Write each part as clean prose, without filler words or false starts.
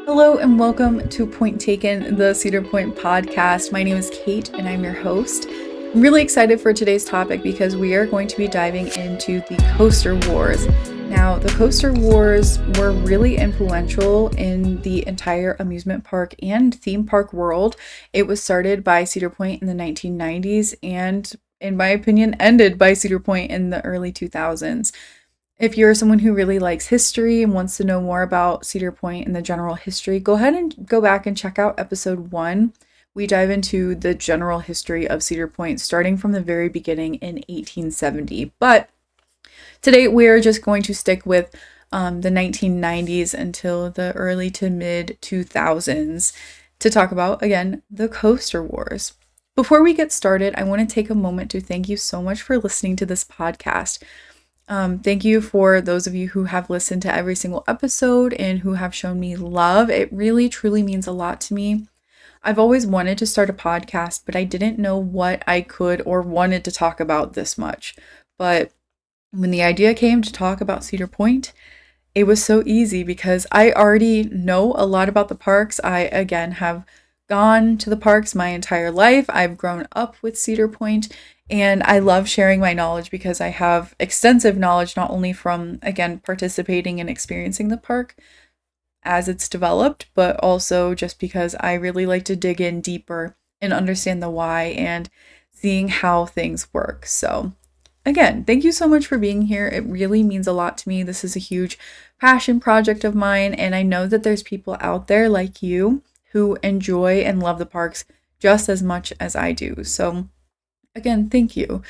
Hello and welcome to Point Taken, the Cedar Point podcast. My name is Kate and I'm your host. I'm really excited for today's topic because we are going to be diving into the Coaster Wars. Now, the Coaster Wars were really influential in the entire amusement park and theme park world. It was started by Cedar Point in the 1990s and, in my opinion, ended by Cedar Point in the early 2000s. If you're someone who really likes history and wants to know more about Cedar Point and the general history, go ahead and go back and check out episode 1. We dive into the general history of Cedar Point starting from the very beginning in 1870. But today we're just going to stick with the 1990s until the early to mid 2000s to talk about, again, the Coaster Wars. Before we get started, I want to take a moment to thank you so much for listening to this podcast. Thank you for those of you who have listened to every single episode and who have shown me love. It really, truly means a lot to me. I've always wanted to start a podcast, but I didn't know what I could or wanted to talk about this much. But when the idea came to talk about Cedar Point, it was so easy because I already know a lot about the parks. I, again, have gone to the parks my entire life. I've grown up with Cedar Point. And I love sharing my knowledge because I have extensive knowledge, not only from, again, participating and experiencing the park as it's developed, but also just because I really like to dig in deeper and understand the why and seeing how things work. So again, thank you so much for being here. It really means a lot to me. This is a huge passion project of mine. And I know that there's people out there like you who enjoy and love the parks just as much as I do. So again, thank you.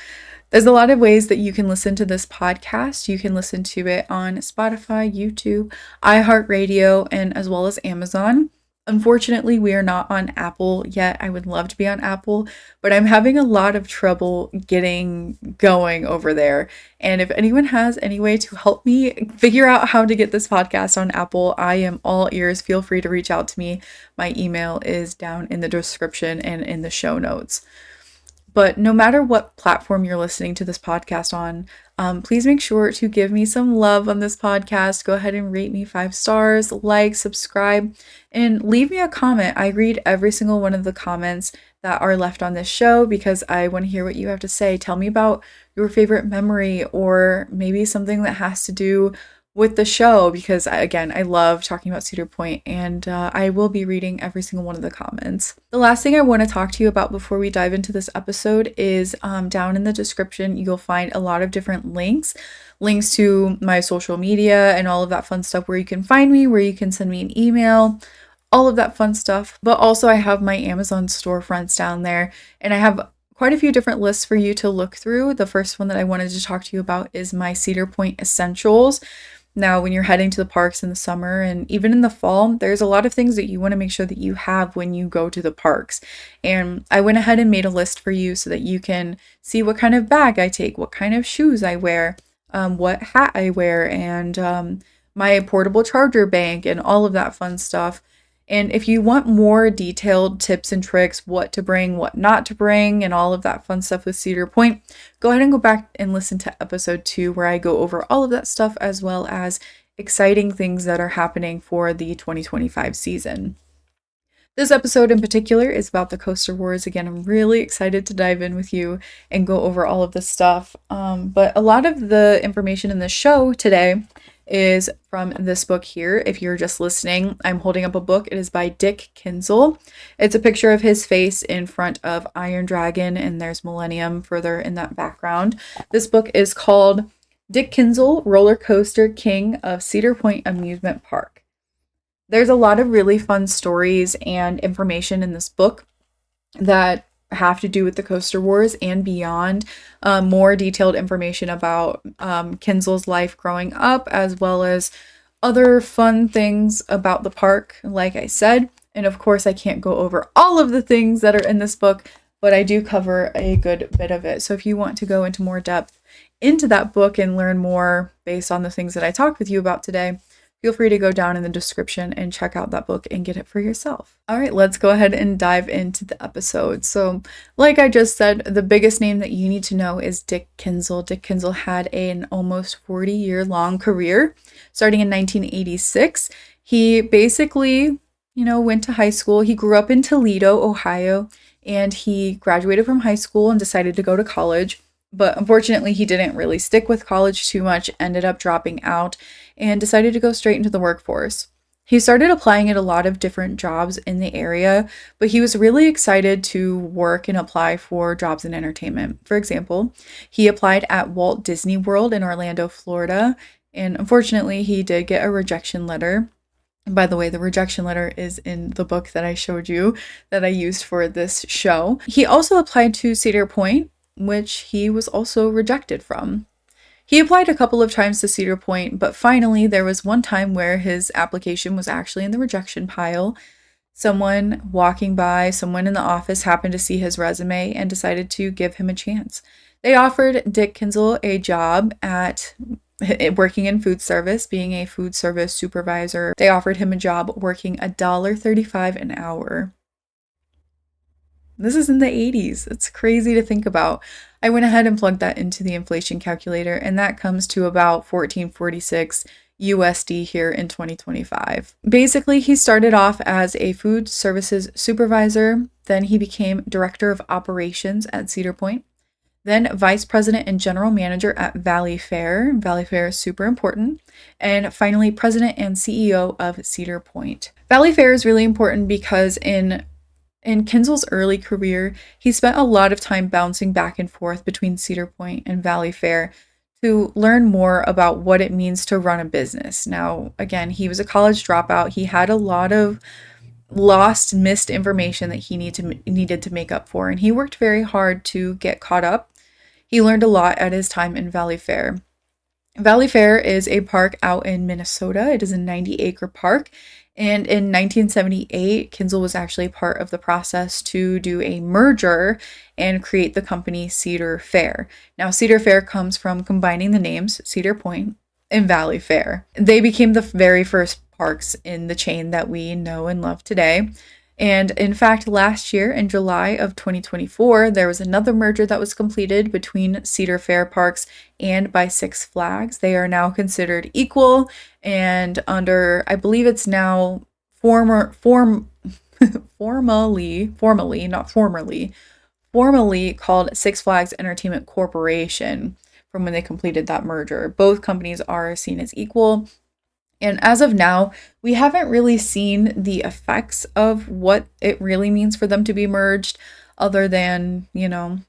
There's a lot of ways that you can listen to this podcast. You can listen to it on Spotify, YouTube, iHeartRadio, and as well as Amazon. Unfortunately, we are not on Apple yet. I would love to be on Apple, but I'm having a lot of trouble getting going over there. And if anyone has any way to help me figure out how to get this podcast on Apple, I am all ears. Feel free to reach out to me. My email is down in the description and in the show notes. But no matter what platform you're listening to this podcast on, please make sure to give me some love on this podcast. Go ahead and rate me 5 stars, like, subscribe, and leave me a comment. I read every single one of the comments that are left on this show because I want to hear what you have to say. Tell me about your favorite memory or maybe something that has to do with the show because, again, I love talking about Cedar Point and I will be reading every single one of the comments. The last thing I want to talk to you about before we dive into this episode is down in the description, you'll find a lot of different links to my social media and all of that fun stuff where you can find me, where you can send me an email, all of that fun stuff. But also I have my Amazon storefronts down there and I have quite a few different lists for you to look through. The first one that I wanted to talk to you about is my Cedar Point Essentials. Now, when you're heading to the parks in the summer and even in the fall, there's a lot of things that you want to make sure that you have when you go to the parks. And I went ahead and made a list for you so that you can see what kind of bag I take, what kind of shoes I wear, what hat I wear, and my portable charger bank and all of that fun stuff. And if you want more detailed tips and tricks, what to bring, what not to bring, and all of that fun stuff with Cedar Point, go ahead and go back and listen to episode 2 where I go over all of that stuff as well as exciting things that are happening for the 2025 season. This episode in particular is about the Coaster Wars. Again, I'm really excited to dive in with you and go over all of this stuff. But a lot of the information in the show today is from this book here. If you're just listening, I'm holding up a book. It is by Dick Kinzel. It's a picture of his face in front of Iron Dragon, and there's Millennium further in that background. This book is called Dick Kinzel, Roller Coaster King of Cedar Point Amusement Park. There's a lot of really fun stories and information in this book that have to do with the Coaster Wars and beyond. More detailed information about Kinzel's life growing up, as well as other fun things about the park, like I said. And of course, I can't go over all of the things that are in this book, but I do cover a good bit of it. So if you want to go into more depth into that book and learn more based on the things that I talked with you about today, feel free to go down in the description and check out that book and get it for yourself. All right, let's go ahead and dive into the episode. So, like I just said, the biggest name that you need to know is Dick Kinzel. Dick Kinzel had an almost 40-year-long career starting in 1986. He basically went to high school. He grew up in Toledo, Ohio, and he graduated from high school and decided to go to college. But unfortunately, he didn't really stick with college too much, ended up dropping out, and decided to go straight into the workforce. He started applying at a lot of different jobs in the area, but he was really excited to work and apply for jobs in entertainment. For example, he applied at Walt Disney World in Orlando, Florida, and unfortunately, he did get a rejection letter. And by the way, the rejection letter is in the book that I showed you that I used for this show. He also applied to Cedar Point, which he was also rejected from. He applied a couple of times to Cedar Point, but finally there was one time where his application was actually in the rejection pile. Someone walking by, someone in the office happened to see his resume and decided to give him a chance. They offered Dick Kinzel a job at working in food service, being a food service supervisor. They offered him a job working $1.35 an hour. This is in the 80s. It's crazy to think about. I went ahead and plugged that into the inflation calculator, and that comes to about 1446 USD here in 2025. Basically, he started off as a food services supervisor, then he became director of operations at Cedar Point, then vice president and general manager at Valley Fair. Valley Fair is super important. And finally, president and CEO of Cedar Point. Valley Fair is really important because in Kinzel's early career, he spent a lot of time bouncing back and forth between Cedar Point and Valley Fair to learn more about what it means to run a business. Now, again, he was a college dropout. He had a lot of missed information that he needed to make up for, and he worked very hard to get caught up. He learned a lot at his time in Valley Fair. Valley Fair is a park out in Minnesota. It is a 90-acre park. And in 1978, Kinzel was actually part of the process to do a merger and create the company Cedar Fair. Now, Cedar Fair comes from combining the names Cedar Point and Valley Fair. They became the very first parks in the chain that we know and love today. And in fact, last year in July of 2024, there was another merger that was completed between Cedar Fair Parks and by Six Flags. They are now considered equal and under, I believe it's now formally called Six Flags Entertainment Corporation from when they completed that merger. Both companies are seen as equal. And as of now, we haven't really seen the effects of what it really means for them to be merged, other than,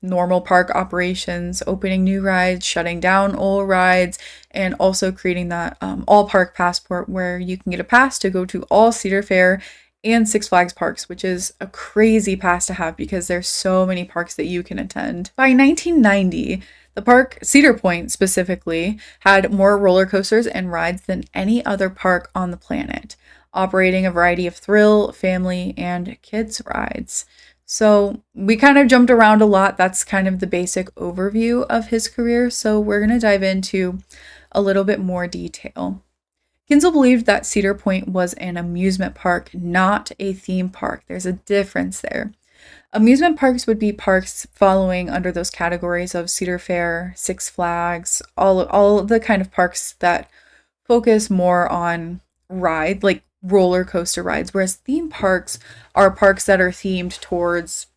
normal park operations, opening new rides, shutting down old rides, and also creating that all park passport where you can get a pass to go to all Cedar Fair and Six Flags parks, which is a crazy pass to have because there's so many parks that you can attend. By 1990, the park, Cedar Point specifically, had more roller coasters and rides than any other park on the planet, operating a variety of thrill, family, and kids rides. So we kind of jumped around a lot. That's kind of the basic overview of his career. So we're going to dive into a little bit more detail. Kinzel believed that Cedar Point was an amusement park, not a theme park. There's a difference there. Amusement parks would be parks following under those categories of Cedar Fair, Six Flags, all of the kind of parks that focus more on like roller coaster rides, whereas theme parks are parks that are themed towards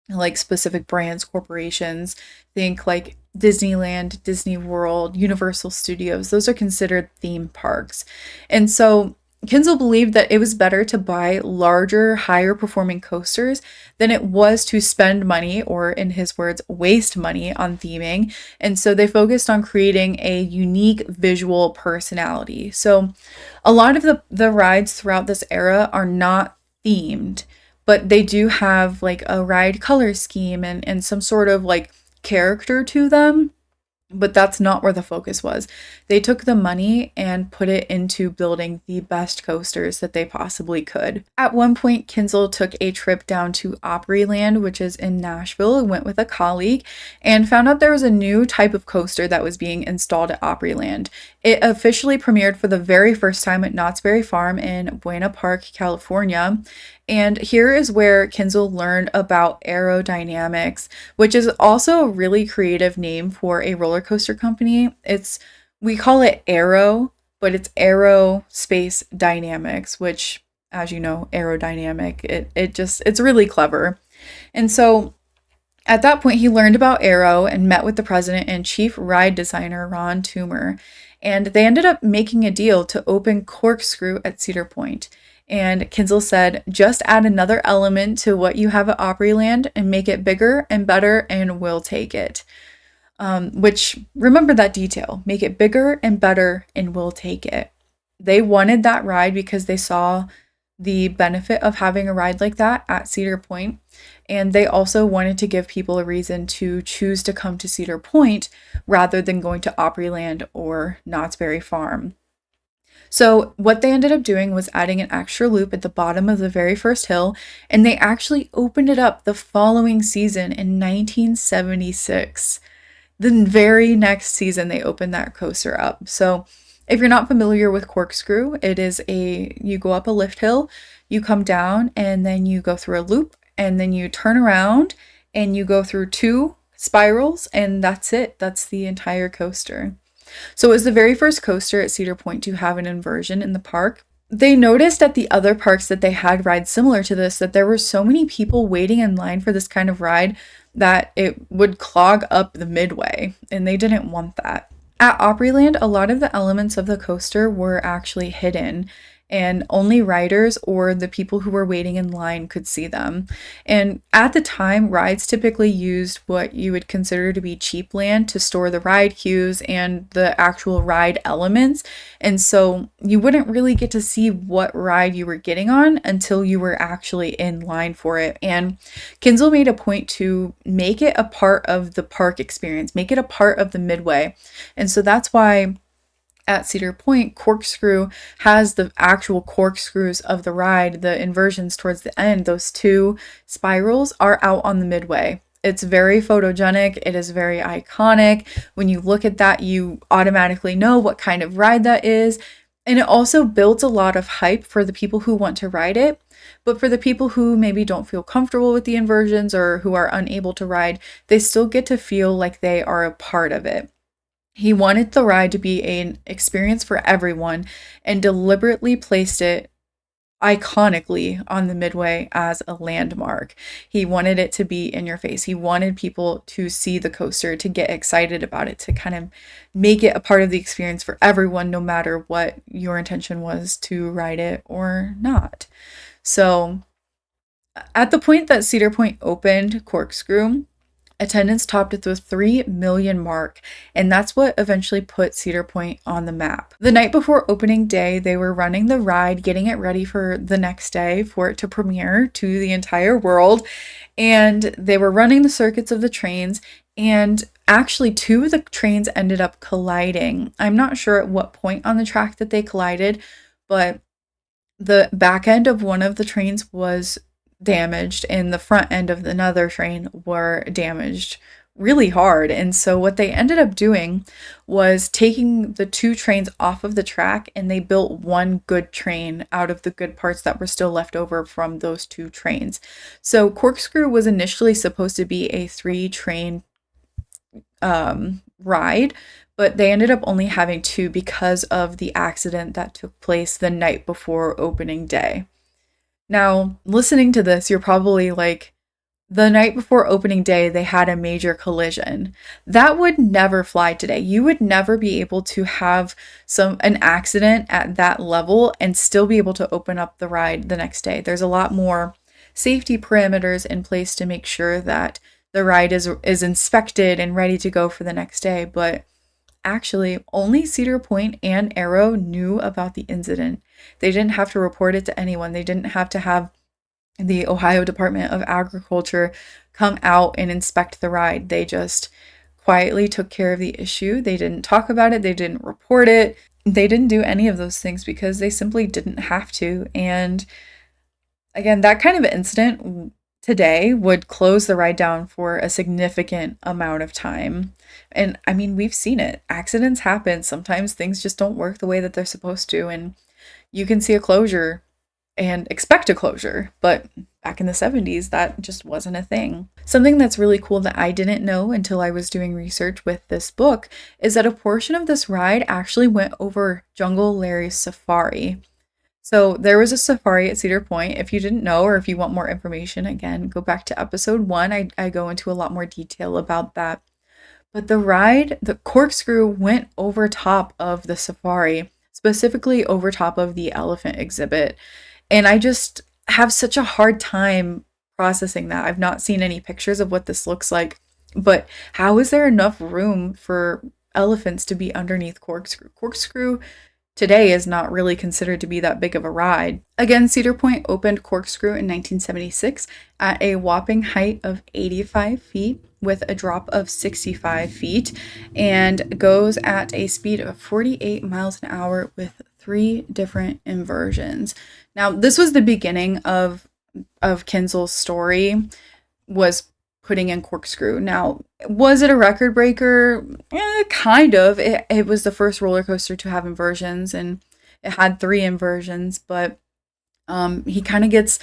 like specific brands, corporations. Think like Disneyland, Disney World, Universal Studios. Those are considered theme parks. And so Kinzel believed that it was better to buy larger, higher performing coasters than it was to spend money, or in his words, waste money on theming. And so they focused on creating a unique visual personality. So a lot of the rides throughout this era are not themed, but they do have like a ride color scheme and some sort of like character to them. But that's not where the focus was. They took the money and put it into building the best coasters that they possibly could. At one point, Kinzel took a trip down to Opryland, which is in Nashville, and went with a colleague and found out there was a new type of coaster that was being installed at Opryland. It officially premiered for the very first time at Knott's Berry Farm in Buena Park, California. And here is where Kinzel learned about aerodynamics, which is also a really creative name for a roller coaster company. We call it Aero, but it's Aerospace Dynamics, which as you know, aerodynamic. It's really clever. And so at that point, he learned about Aero and met with the president and chief ride designer, Ron Toomer. And they ended up making a deal to open Corkscrew at Cedar Point. And Kinzel said, just add another element to what you have at Opryland and make it bigger and better, and we'll take it. Which, remember that detail, make it bigger and better, and we'll take it. They wanted that ride because they saw the benefit of having a ride like that at Cedar Point. And they also wanted to give people a reason to choose to come to Cedar Point rather than going to Opryland or Knott's Berry Farm. So what they ended up doing was adding an extra loop at the bottom of the very first hill, and they actually opened it up the following season in 1976. The very next season, they opened that coaster up. So if you're not familiar with Corkscrew, you go up a lift hill, you come down, and then you go through a loop, and then you turn around, and you go through 2 spirals, and that's it. That's the entire coaster. So it was the very first coaster at Cedar Point to have an inversion in the park. They noticed at the other parks that they had rides similar to this, that there were so many people waiting in line for this kind of ride that it would clog up the midway, and they didn't want that. At Opryland, a lot of the elements of the coaster were actually hidden, and only riders or the people who were waiting in line could see them. And at the time, rides typically used what you would consider to be cheap land to store the ride queues and the actual ride elements. And so you wouldn't really get to see what ride you were getting on until you were actually in line for it. And Kinzel made a point to make it a part of the park experience, make it a part of the midway. And so that's why at Cedar Point, Corkscrew has the actual corkscrews of the ride, the inversions towards the end. Those 2 spirals are out on the midway. It's very photogenic. It is very iconic. When you look at that, you automatically know what kind of ride that is. And it also builds a lot of hype for the people who want to ride it. But for the people who maybe don't feel comfortable with the inversions or who are unable to ride, they still get to feel like they are a part of it. He wanted the ride to be an experience for everyone and deliberately placed it iconically on the midway as a landmark. He wanted it to be in your face. He wanted people to see the coaster, to get excited about it, to kind of make it a part of the experience for everyone, no matter what your intention was to ride it or not. So at the point that Cedar Point opened Corkscrew, attendance topped at the 3 million mark, and that's what eventually put Cedar Point on the map. The night before opening day, they were running the ride, getting it ready for the next day for it to premiere to the entire world, and they were running the circuits of the trains, and actually 2 of the trains ended up colliding. I'm not sure at what point on the track that they collided, but the back end of one of the trains was damaged and the front end of another train were damaged really hard. And so what they ended up doing was taking the 2 trains off of the track, and they built one good train out of the good parts that were still left over from those 2 trains. So Corkscrew was initially supposed to be a 3-train ride, but they ended up only having 2 because of the accident that took place the night before opening day. Now, listening to this, you're probably like, the night before opening day, they had a major collision. That would never fly today. You would never be able to have an accident at that level and still be able to open up the ride the next day. There's a lot more safety parameters in place to make sure that the ride is inspected and ready to go for the next day. But actually, only Cedar Point and Aero knew about the incident. They didn't have to report it to anyone. They didn't have to have the Ohio Department of Agriculture come out and inspect the ride. They just quietly took care of the issue. They didn't talk about it. They didn't report it. They didn't do any of those things because they simply didn't have to. And again, that kind of incident today would close the ride down for a significant amount of time. And I mean, we've seen it. Accidents happen. Sometimes things just don't work the way that they're supposed to. And you can see a closure and expect a closure. But back in the 70s, that just wasn't a thing. Something that's really cool that I didn't know until I was doing research with this book is that a portion of this ride actually went over Jungle Larry's safari. So there was a safari at Cedar Point. If you didn't know, or if you want more information, again, go back to episode 1. I go into a lot more detail about that. But the ride, the corkscrew went over top of the safari, specifically over top of the elephant exhibit. And I just have such a hard time processing that. I've not seen any pictures of what this looks like, but how is there enough room for elephants to be underneath corkscrew? Corkscrew today is not really considered to be that big of a ride. Again, Cedar Point opened Corkscrew in 1976 at a whopping height of 85 feet with a drop of 65 feet and goes at a speed of 48 miles an hour with 3 different inversions. Now, this was the beginning of Kinzel's story, was putting in Corkscrew. Now, was it a record breaker? Kind of. It was the first roller coaster to have inversions, and it had 3 inversions, but he kind of gets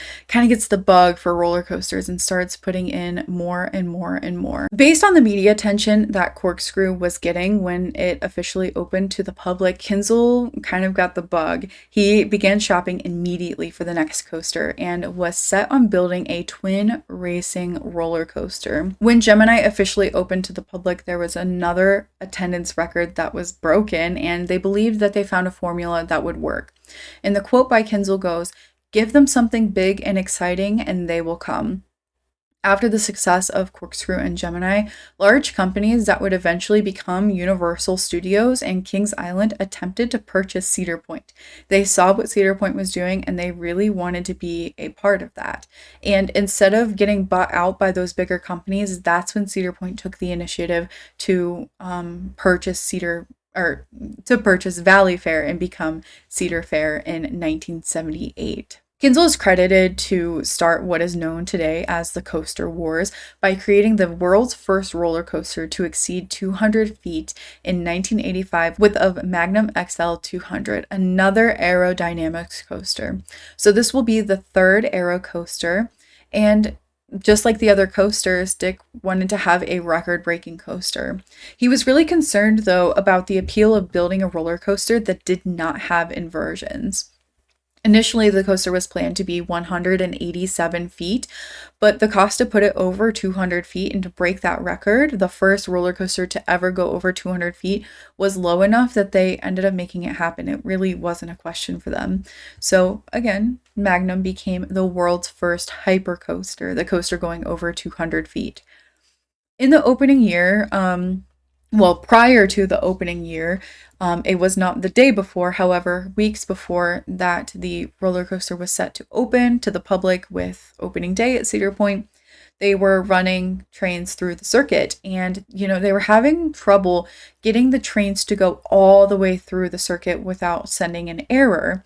the bug for roller coasters and starts putting in more and more and more. Based on the media attention that Corkscrew was getting when it officially opened to the public, Kinzel kind of got the bug. He began shopping immediately for the next coaster and was set on building a twin racing roller coaster. When Gemini officially opened to the public, there was another attendance record that was broken, and they believed that they found a formula that would work. And the quote by Kinzel goes, "Give them something big and exciting and they will come." After the success of Corkscrew and Gemini, large companies that would eventually become Universal Studios and Kings Island attempted to purchase Cedar Point. They saw what Cedar Point was doing and they really wanted to be a part of that. And instead of getting bought out by those bigger companies, that's when Cedar Point took the initiative to purchase Valley Fair and become Cedar Fair in 1978. Kinzel is credited to start what is known today as the Coaster Wars by creating the world's first roller coaster to exceed 200 feet in 1985 with a Magnum XL 200, another aerodynamics coaster. So this will be the 3rd aero coaster, and just like the other coasters, Dick wanted to have a record-breaking coaster. He was really concerned, though, about the appeal of building a roller coaster that did not have inversions. Initially, the coaster was planned to be 187 feet, but the cost to put it over 200 feet and to break that record, the first roller coaster to ever go over 200 feet, was low enough that they ended up making it happen. It really wasn't a question for them. So again, Magnum became the world's first hyper coaster, the coaster going over 200 feet. In the opening year, prior to the opening year, it was not the day before, however, weeks before that, the roller coaster was set to open to the public with opening day at Cedar Point. They were running trains through the circuit, and they were having trouble getting the trains to go all the way through the circuit without sending an error.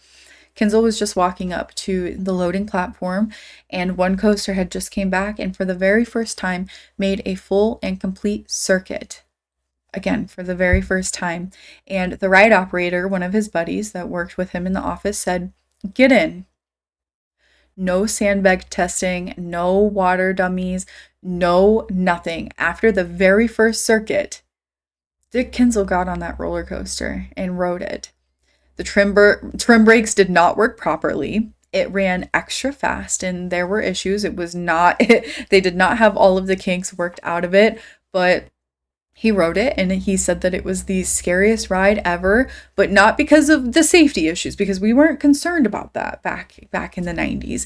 Kinzel was just walking up to the loading platform, and one coaster had just came back and for the very first time made a full and complete circuit. Again, for the very first time. And the ride operator, one of his buddies that worked with him in the office, said, "Get in." No sandbag testing, no water dummies, no nothing. After the very first circuit, Dick Kinzel got on that roller coaster and rode it. The trim brakes did not work properly. It ran extra fast and there were issues. It was not, they did not have all of the kinks worked out of it, but he rode it and he said that it was the scariest ride ever, but not because of the safety issues, because we weren't concerned about that back in the 90s,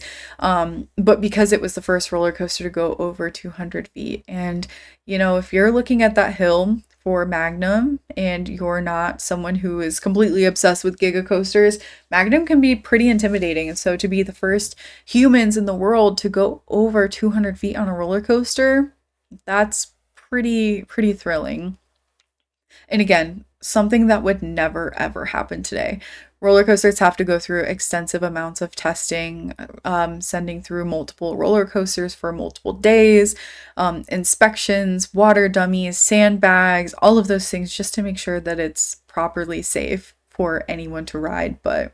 but because it was the first roller coaster to go over 200 feet. And, if you're looking at that hill for Magnum and you're not someone who is completely obsessed with giga coasters, Magnum can be pretty intimidating. And so to be the first humans in the world to go over 200 feet on a roller coaster, that's pretty thrilling. And again, something that would never ever happen today. Roller coasters have to go through extensive amounts of testing, sending through multiple roller coasters for multiple days, inspections, water dummies, sandbags, all of those things just to make sure that it's properly safe for anyone to ride. But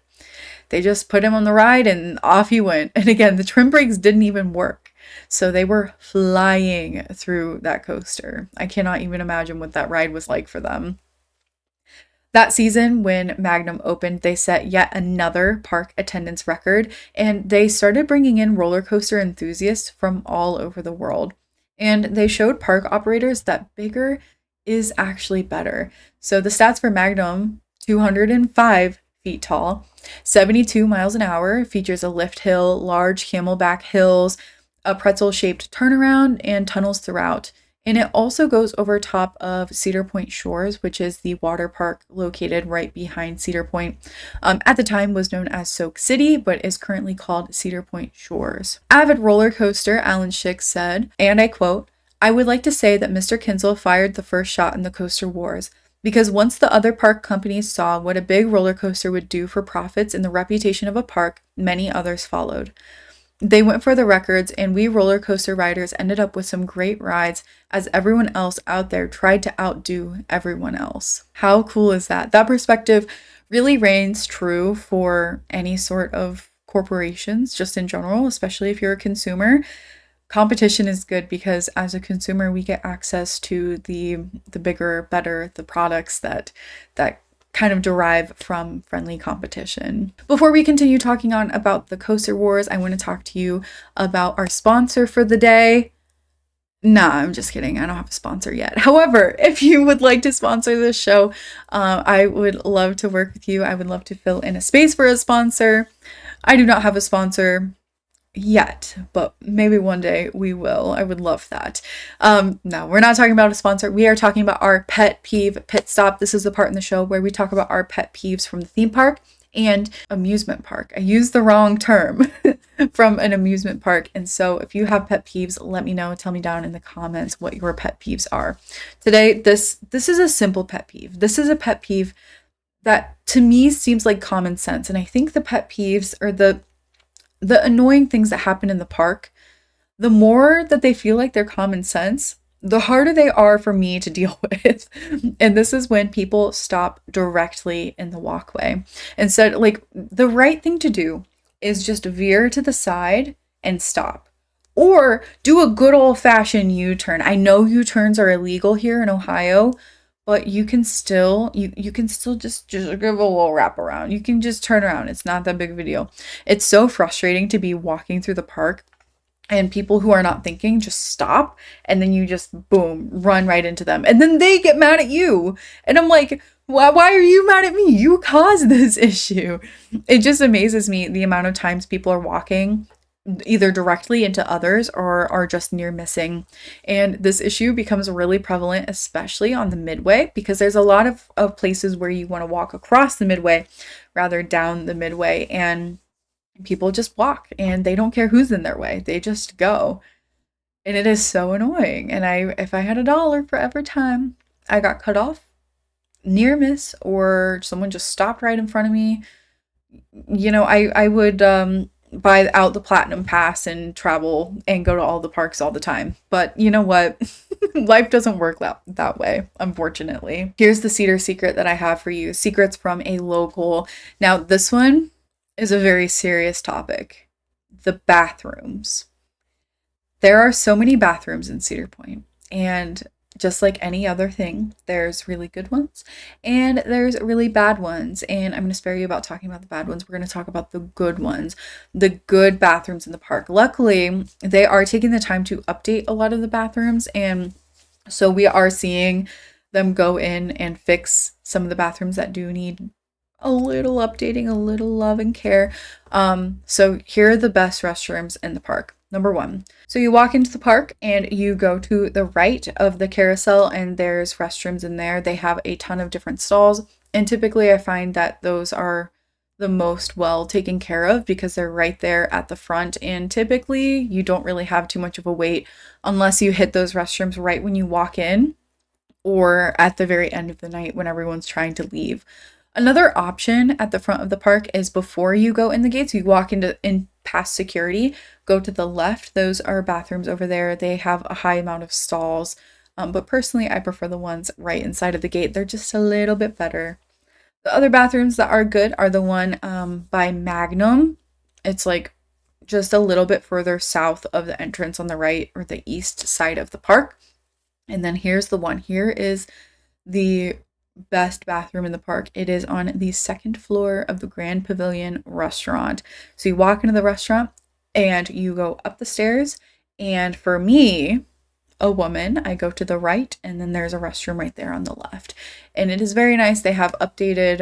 they just put him on the ride and off he went. And again, the trim brakes didn't even work. So they were flying through that coaster. I cannot even imagine what that ride was like for them. That season, when Magnum opened, they set yet another park attendance record, and they started bringing in roller coaster enthusiasts from all over the world. And they showed park operators that bigger is actually better. So the stats for Magnum: 205 feet tall, 72 miles an hour, features a lift hill, large camelback hills, a pretzel shaped turnaround, and tunnels throughout. And it also goes over top of Cedar Point Shores, which is the water park located right behind Cedar Point. At the time was known as Soak City, but is currently called Cedar Point Shores. Avid roller coaster Alan Schick said, and I quote, "I would like to say that Mr. Kinzel fired the first shot in the coaster wars, because once the other park companies saw what a big roller coaster would do for profits and the reputation of a park, many others followed. They went for the records, and we roller coaster riders ended up with some great rides as everyone else out there tried to outdo everyone else." How cool is that? That perspective really reigns true for any sort of corporations, just in general, especially if you're a consumer. Competition is good because as a consumer, we get access to the bigger, better, the products that kind of derive from friendly competition. Before we continue talking on about the coaster wars, I want to talk to you about our sponsor for the day. Nah, I'm just kidding. I don't have a sponsor yet. However, if you would like to sponsor this show, I would love to work with you. I would love to fill in a space for a sponsor. I do not have a sponsor yet, but maybe one day we will. I would love that. No, we're not talking about a sponsor. We are talking about our pet peeve pit stop. This is the part in the show where we talk about our pet peeves from the theme park and amusement park. I used the wrong term from an amusement park. And so if you have pet peeves, let me know. Tell me down in the comments what your pet peeves are. Today, this is a simple pet peeve. This is a pet peeve that to me seems like common sense. And I think the pet peeves are the annoying things that happen in the park, the more that they feel like they're common sense, the harder they are for me to deal with. And this is when people stop directly in the walkway. Instead, like, the right thing to do is just veer to the side and stop. Or do a good old-fashioned U-turn. I know U-turns are illegal here in Ohio, but you can still just give a little wrap around. You can just turn around. It's not that big of a deal. It's so frustrating to be walking through the park and people who are not thinking just stop, and then you just boom, run right into them. And then they get mad at you. And I'm like, why are you mad at me? You caused this issue. It just amazes me the amount of times people are walking either directly into others or are just near missing. And this issue becomes really prevalent, especially on the midway, because there's a lot of places where you want to walk across the midway rather down the midway, and people just walk and they don't care who's in their way. They just go. And it is so annoying. And if I had $1 for every time I got cut off, near miss, or someone just stopped right in front of me, I would buy out the platinum pass and travel and go to all the parks all the time. But you know what? Life doesn't work that way, unfortunately. Here's the Cedar secret that I have for you. Secrets from a local. Now, this one is a very serious topic. The bathrooms. There are so many bathrooms in Cedar Point, and just like any other thing, there's really good ones and there's really bad ones. And I'm going to spare you about talking about the bad ones. We're going to talk about the good ones, the good bathrooms in the park. Luckily, they are taking the time to update a lot of the bathrooms. And so we are seeing them go in and fix some of the bathrooms that do need a little updating, a little love and care. So here are the best restrooms in the park. Number 1. So you walk into the park and you go to the right of the carousel, and there's restrooms in there. They have a ton of different stalls. And typically I find that those are the most well taken care of because they're right there at the front. And typically you don't really have too much of a wait unless you hit those restrooms right when you walk in or at the very end of the night when everyone's trying to leave. Another option at the front of the park is before you go in the gates, you walk in past security, go to the left. Those are bathrooms over there. They have a high amount of stalls. But personally, I prefer the ones right inside of the gate. They're just a little bit better. The other bathrooms that are good are the one by Magnum. It's like just a little bit further south of the entrance on the right or the east side of the park. And then here's the one. Here is the best bathroom in the park. It is on the second floor of the Grand Pavilion restaurant. So you walk into the restaurant and you go up the stairs. And for me, a woman, I go to the right, and then there's a restroom right there on the left. And it is very nice. They have updated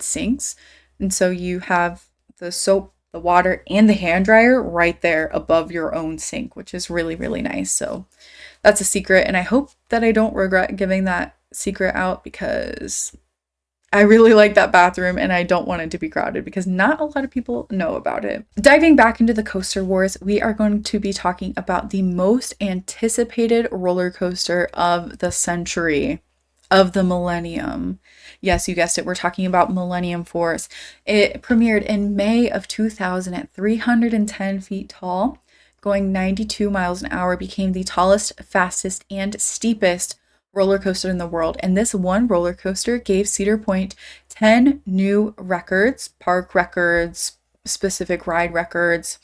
sinks. And so you have the soap, the water, and the hand dryer right there above your own sink, which is really, really nice. So that's a secret. And I hope that I don't regret giving that secret out because I really like that bathroom and I don't want it to be crowded because not a lot of people know about it. Diving back into the coaster wars, we are going to be talking about the most anticipated roller coaster of the century, of the millennium. Yes, you guessed it. We're talking about Millennium Force. It premiered in May of 2000 at 310 feet tall, going 92 miles an hour, became the tallest, fastest, and steepest roller coaster in the world. And this one roller coaster gave Cedar Point 10 new records, park records, specific ride records,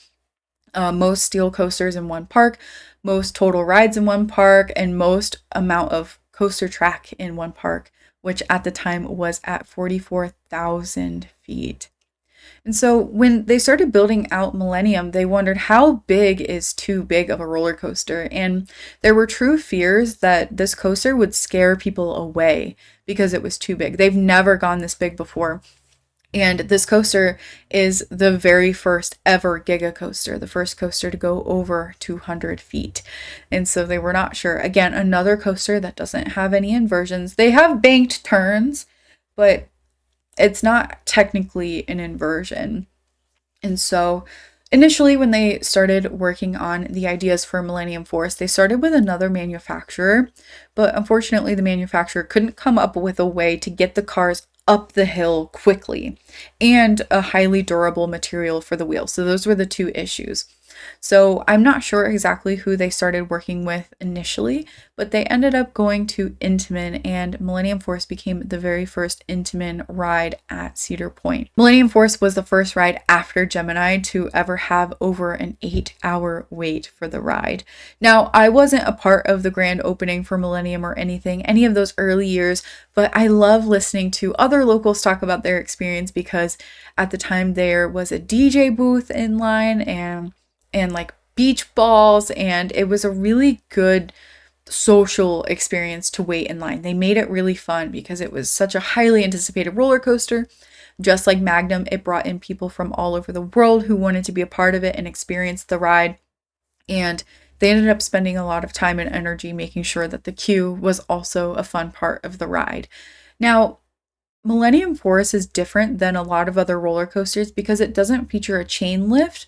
most steel coasters in one park, most total rides in one park, and most amount of coaster track in one park, which at the time was at 44,000 feet. And so when they started building out Millennium, they wondered how big is too big of a roller coaster. And there were true fears that this coaster would scare people away because it was too big. They've never gone this big before. And this coaster is the very first ever Giga coaster, the first coaster to go over 200 feet. And so they were not sure. Again, another coaster that doesn't have any inversions. They have banked turns, but it's not technically an inversion. And so initially, when they started working on the ideas for Millennium Force, they started with another manufacturer, but unfortunately, the manufacturer couldn't come up with a way to get the cars up the hill quickly and a highly durable material for the wheels. So those were the two issues. So I'm not sure exactly who they started working with initially, but they ended up going to Intamin, and Millennium Force became the very first Intamin ride at Cedar Point. Millennium Force was the first ride after Gemini to ever have over an 8-hour wait for the ride. Now, I wasn't a part of the grand opening for Millennium or any of those early years, but I love listening to other locals talk about their experience because at the time there was a DJ booth in line and like beach balls, and it was a really good social experience to wait in line. They made it really fun because it was such a highly anticipated roller coaster. Just like Magnum, it brought in people from all over the world who wanted to be a part of it and experience the ride. And they ended up spending a lot of time and energy making sure that the queue was also a fun part of the ride. Now, Millennium Force is different than a lot of other roller coasters because it doesn't feature a chain lift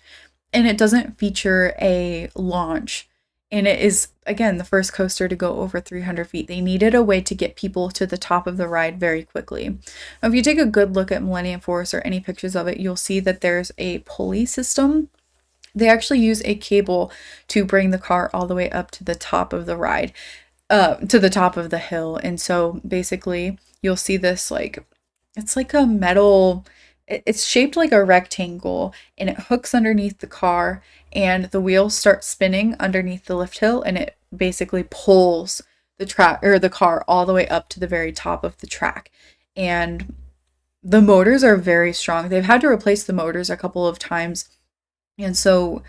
and it doesn't feature a launch. And it is, again, the first coaster to go over 300 feet. They needed a way to get people to the top of the ride very quickly. Now, if you take a good look at Millennium Force or any pictures of it, you'll see that there's a pulley system. They actually use a cable to bring the car all the way up to the top of the ride, to the top of the hill. And so basically you'll see this it's like a metal, it's shaped like a rectangle, and it hooks underneath the car, and the wheels start spinning underneath the lift hill, and it basically pulls the car all the way up to the very top of the track. And the motors are very strong. They've had to replace the motors a couple of times. And so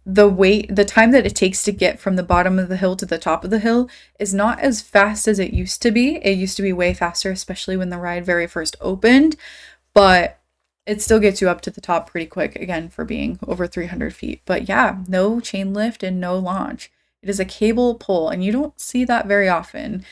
the time that it takes to get from the bottom of the hill to the top of the hill is not as fast as it used to be. It used to be way faster, especially when the ride very first opened, but it still gets you up to the top pretty quick, again, for being over 300 feet. But yeah, no chain lift and no launch. It is a cable pull, and you don't see that very often.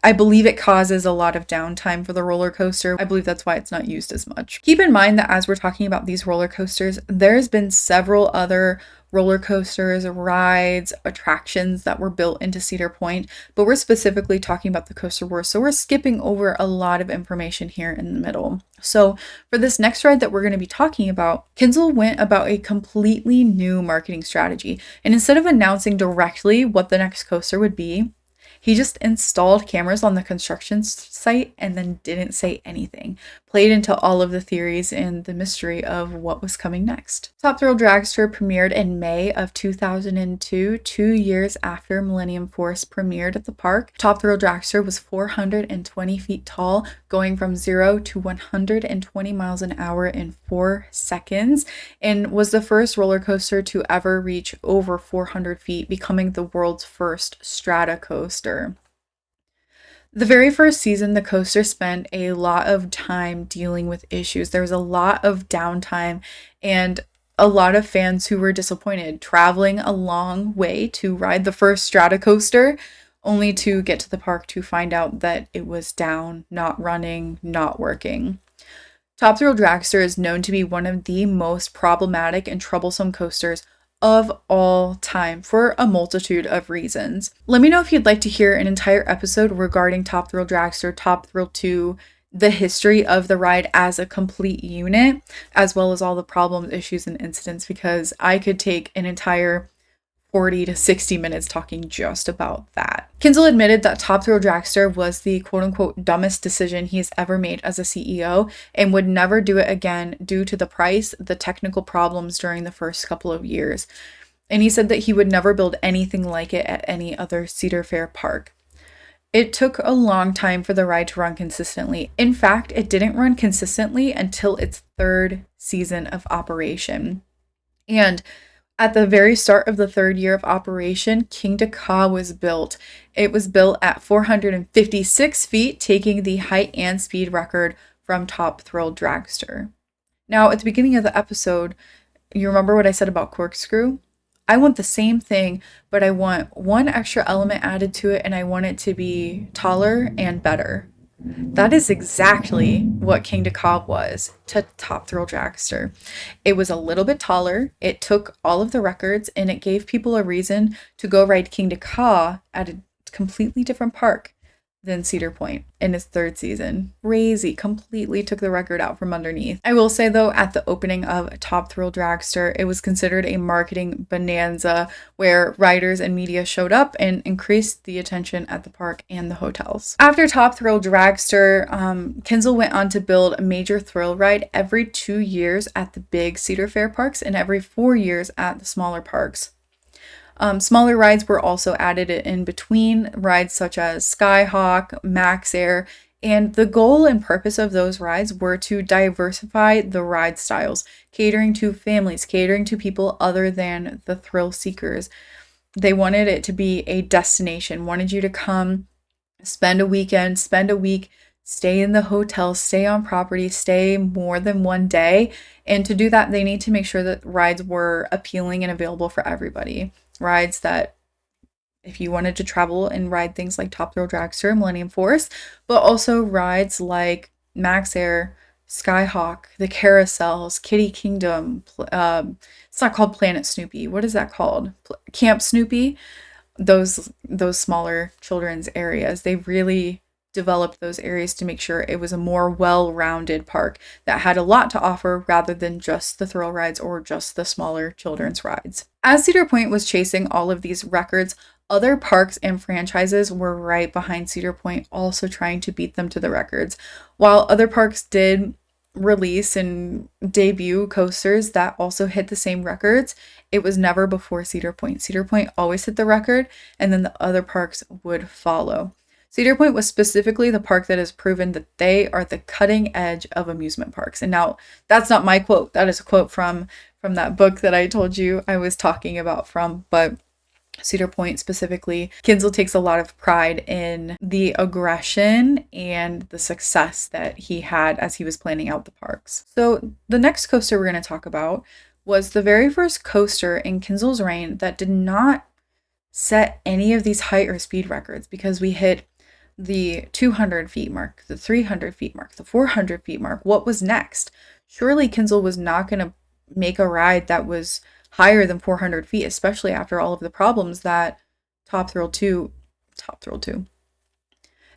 I believe it causes a lot of downtime for the roller coaster. I believe that's why it's not used as much. Keep in mind that as we're talking about these roller coasters, there's been several other roller coasters, rides, attractions that were built into Cedar Point, but we're specifically talking about the Coaster Wars, so we're skipping over a lot of information here in the middle. So for this next ride that we're going to be talking about, Kinzel went about a completely new marketing strategy, and instead of announcing directly what the next coaster would be, He just installed cameras on the construction site and then didn't say anything. Played into all of the theories and the mystery of what was coming next. Top Thrill Dragster premiered in May of 2002, 2 years after Millennium Force premiered at the park. Top Thrill Dragster was 420 feet tall, going from 0 to 120 miles an hour in 4 seconds, and was the first roller coaster to ever reach over 400 feet, becoming the world's first strata coaster. The very first season, the coaster spent a lot of time dealing with issues. There was a lot of downtime and a lot of fans who were disappointed, traveling a long way to ride the first strata coaster, only to get to the park to find out that it was down, not running, not working. Top Thrill Dragster is known to be one of the most problematic and troublesome coasters of all time for a multitude of reasons. Let me know if you'd like to hear an entire episode regarding Top Thrill Dragster, Top Thrill 2, the history of the ride as a complete unit, as well as all the problems, issues, and incidents, because I could take an entire 40 to 60 minutes talking just about that. Kinzel admitted that Top Thrill Dragster was the quote-unquote dumbest decision he's ever made as a CEO and would never do it again due to the price, the technical problems during the first couple of years. And he said that he would never build anything like it at any other Cedar Fair park. It took a long time for the ride to run consistently. In fact, it didn't run consistently until its third season of operation. And at the very start of the third year of operation, Kingda Ka was built. It was built at 456 feet, taking the height and speed record from Top Thrill Dragster. Now, at the beginning of the episode, you remember what I said about Corkscrew? I want the same thing, but I want one extra element added to it, and I want it to be taller and better. That is exactly what Kingda Ka was to Top Thrill Dragster. It was a little bit taller, it took all of the records, and it gave people a reason to go ride Kingda Ka at a completely different park than Cedar Point in its third season. Crazy, completely took the record out from underneath. I will say though, at the opening of Top Thrill Dragster, it was considered a marketing bonanza where riders and media showed up and increased the attention at the park and the hotels. After Top Thrill Dragster, Kinzel went on to build a major thrill ride every 2 years at the big Cedar Fair parks and every 4 years at the smaller parks. Smaller rides were also added in between, rides such as Skyhawk, Max Air, and the goal and purpose of those rides were to diversify the ride styles, catering to families, catering to people other than the thrill seekers. They wanted it to be a destination, wanted you to come, spend a weekend, spend a week, stay in the hotel, stay on property, stay more than one day. And to do that, they need to make sure that rides were appealing and available for everybody. Rides that if you wanted to travel and ride things like Top Thrill Dragster, Millennium Force, but also rides like Max Air, Skyhawk, the carousels, Kitty Kingdom, it's not called Planet Snoopy. What is that called? Camp Snoopy. Those smaller children's areas. They really developed those areas to make sure it was a more well-rounded park that had a lot to offer rather than just the thrill rides or just the smaller children's rides. As Cedar Point was chasing all of these records, other parks and franchises were right behind Cedar Point, also trying to beat them to the records. While other parks did release and debut coasters that also hit the same records, it was never before Cedar Point. Cedar Point always hit the record, and then the other parks would follow. Cedar Point was specifically the park that has proven that they are the cutting edge of amusement parks. And now, that's not my quote. That is a quote from that book that I told you I was talking about from. But Cedar Point specifically, Kinzel takes a lot of pride in the aggression and the success that he had as he was planning out the parks. So the next coaster we're going to talk about was the very first coaster in Kinzel's reign that did not set any of these height or speed records, because we hit the 200 feet mark, the 300 feet mark, the 400 feet mark. What was next? Surely Kinzel was not going to make a ride that was higher than 400 feet, especially after all of the problems that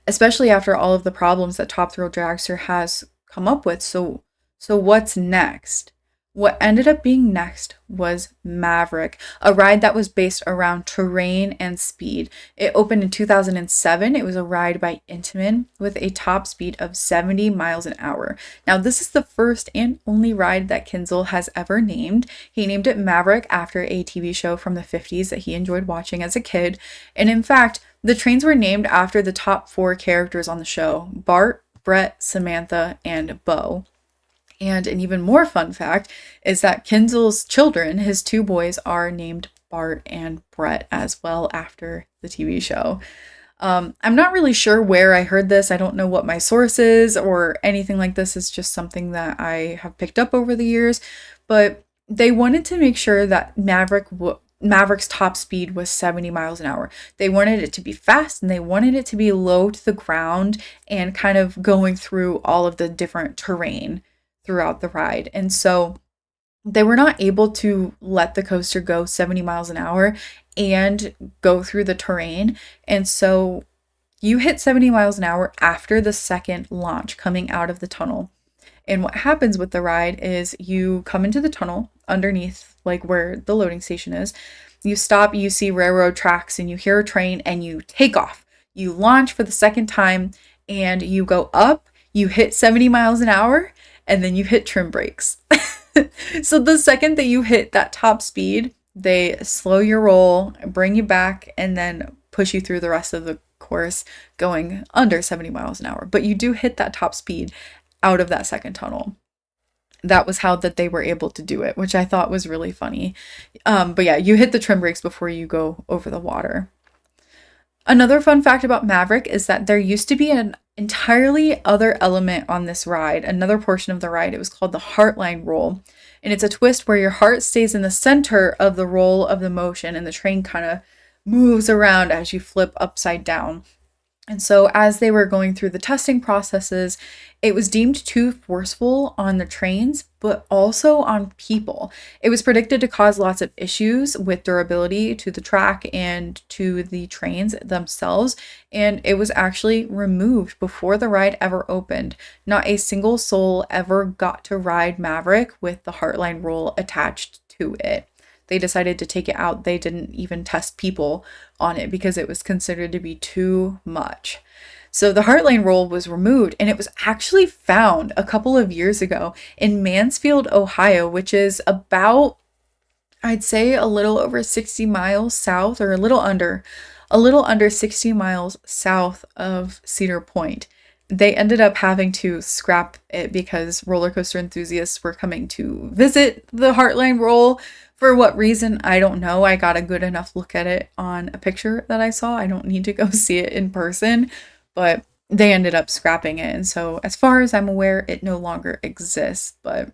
especially after all of the problems that Top Thrill Dragster has come up with. So what's next? What ended up being next was Maverick, a ride that was based around terrain and speed. It opened in 2007. It was a ride by Intamin with a top speed of 70 miles an hour. Now, this is the first and only ride that Kinzel has ever named. He named it Maverick after a TV show from the 50s that he enjoyed watching as a kid. And in fact, the trains were named after the top four characters on the show: Bart, Brett, Samantha, and Bo. And an even more fun fact is that Kinzel's children, his two boys, are named Bart and Brett as well after the TV show. I'm not really sure where I heard this. I don't know what my source is or anything like this. It's just something that I have picked up over the years. But they wanted to make sure that Maverick's top speed was 70 miles an hour. They wanted it to be fast and they wanted it to be low to the ground and kind of going through all of the different terrain throughout the ride. And so they were not able to let the coaster go 70 miles an hour and go through the terrain. And so you hit 70 miles an hour after the second launch coming out of the tunnel. And what happens with the ride is you come into the tunnel underneath, like where the loading station is. You stop, you see railroad tracks, and you hear a train, and you take off. You launch for the second time, and you go up, you hit 70 miles an hour, and then you hit trim brakes. So the second that you hit that top speed, they slow your roll, bring you back, and then push you through the rest of the course going under 70 miles an hour. But you do hit that top speed out of that second tunnel. That was how that they were able to do it, which I thought was really funny. But yeah, you hit the trim brakes before you go over the water. Another fun fact about Maverick is that there used to be an entirely other element on this ride, another portion of the ride. It was called the Heartline Roll. And it's a twist where your heart stays in the center of the roll of the motion and the train kind of moves around as you flip upside down. And so as they were going through the testing processes, it was deemed too forceful on the trains, but also on people. It was predicted to cause lots of issues with durability to the track and to the trains themselves. And it was actually removed before the ride ever opened. Not a single soul ever got to ride Maverick with the Heartline Roll attached to it. They decided to take it out. They didn't even test people on it because it was considered to be too much. So the Heartline Roll was removed, and it was actually found a couple of years ago in Mansfield, Ohio, which is about, I'd say, a little over 60 miles south, or a little under 60 miles south of Cedar Point. They ended up having to scrap it because roller coaster enthusiasts were coming to visit the Heartline Roll. For what reason, I don't know. I got a good enough look at it on a picture that I saw. I don't need to go see it in person, but they ended up scrapping it. And so as far as I'm aware, it no longer exists. But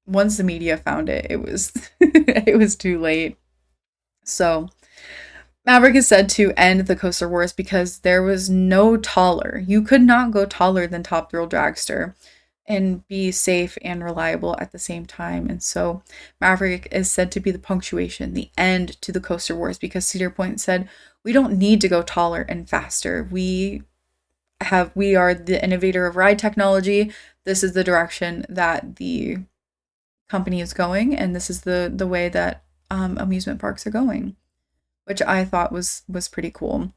once the media found it, it was it was too late. So Maverick is said to end the coaster wars because there was no taller. You could not go taller than Top Thrill Dragster and be safe and reliable at the same time. And so Maverick is said to be the punctuation, the end to the coaster wars, because Cedar Point said, we don't need to go taller and faster. We are the innovator of ride technology. This is the direction that the company is going, and this is the way that amusement parks are going, which I thought was pretty cool.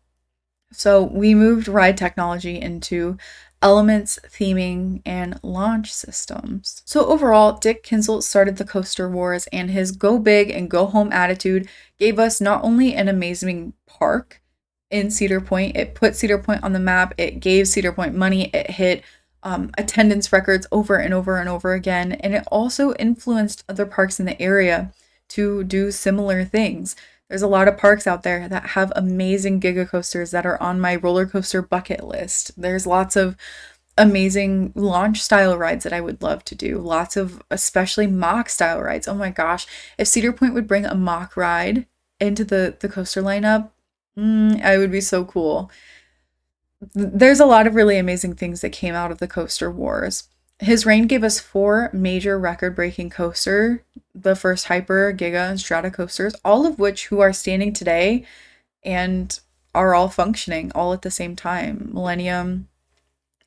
So we moved ride technology into elements, theming, and launch systems. So overall, Dick Kinzel started the coaster wars, and his go big and go home attitude gave us not only an amazing park in Cedar Point, it put Cedar Point on the map, it gave Cedar Point money, it hit attendance records over and over and over again, and it also influenced other parks in the area to do similar things. There's a lot of parks out there that have amazing giga coasters that are on my roller coaster bucket list. There's lots of amazing launch style rides that I would love to do. Lots of especially mock style rides. Oh my gosh. If Cedar Point would bring a mock ride into the coaster lineup, I would be so cool. There's a lot of really amazing things that came out of the coaster wars. His reign gave us 4 major record-breaking coaster, the first Hyper, Giga, and Strata coasters, all of which who are standing today and are all functioning all at the same time. Millennium,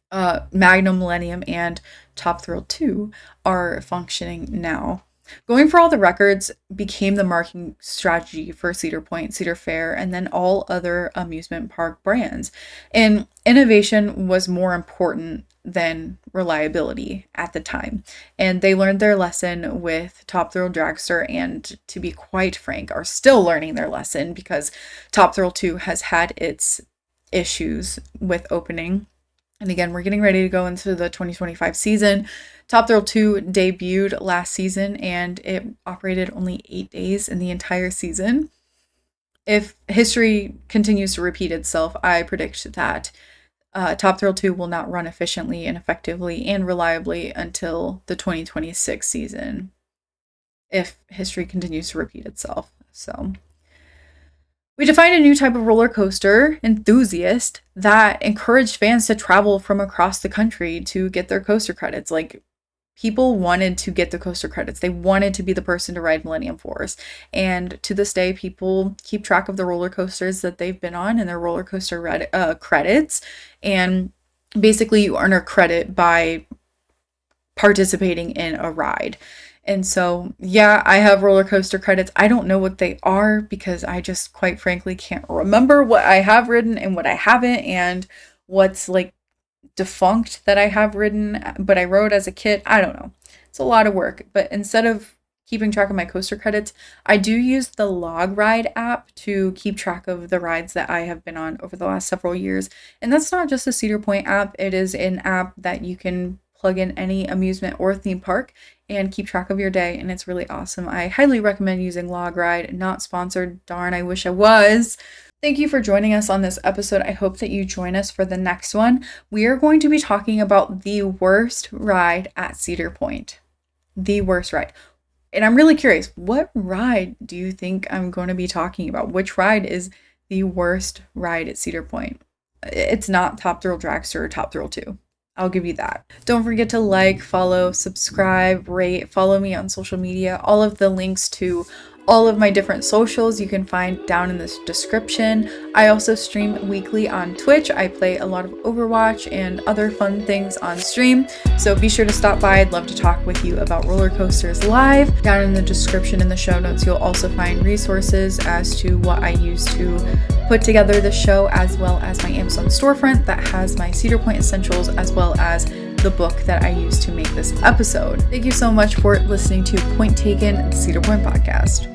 Magnum, Millennium, and Top Thrill 2 are functioning now. Going for all the records became the marketing strategy for Cedar Point, Cedar Fair, and then all other amusement park brands. And innovation was more important than reliability at the time. And they learned their lesson with Top Thrill Dragster, and to be quite frank, are still learning their lesson because Top Thrill 2 has had its issues with opening. And again, we're getting ready to go into the 2025 season. Top Thrill 2 debuted last season and it operated only 8 days in the entire season. If history continues to repeat itself, I predict that Top Thrill 2 will not run efficiently and effectively and reliably until the 2026 season, if history continues to repeat itself. So we defined a new type of roller coaster enthusiast that encouraged fans to travel from across the country to get their coaster credits. Like, people wanted to get the coaster credits. They wanted to be the person to ride Millennium Force. And to this day, people keep track of the roller coasters that they've been on and their roller coaster credits. And basically, you earn a credit by participating in a ride. And so, yeah, I have roller coaster credits. I don't know what they are because I just quite frankly can't remember what I have ridden and what I haven't, and what's like defunct that I have ridden, but I rode as a kid. I don't know. It's a lot of work. But instead of keeping track of my coaster credits, I do use the Log Ride app to keep track of the rides that I have been on over the last several years. And that's not just a Cedar Point app. It is an app that you can plug in any amusement or theme park and keep track of your day, and it's really awesome. I highly recommend using Log Ride. Not sponsored, darn, I wish I was. Thank you for joining us on this episode. I hope that you join us for the next one. We are going to be talking about the worst ride at Cedar Point. The worst ride. And I'm really curious, what ride do you think I'm going to be talking about? Which ride is the worst ride at Cedar Point? It's not Top Thrill Dragster or Top Thrill 2. I'll give you that. Don't forget to like, follow, subscribe, rate, follow me on social media. All of the links to all of my different socials you can find down in the description. I also stream weekly on Twitch. I play a lot of Overwatch and other fun things on stream. So be sure to stop by. I'd love to talk with you about roller coasters live. Down in the description in the show notes, you'll also find resources as to what I use to put together the show, as well as my Amazon storefront that has my Cedar Point essentials, as well as the book that I used to make this episode. Thank you so much for listening to Point Taken, the Cedar Point podcast.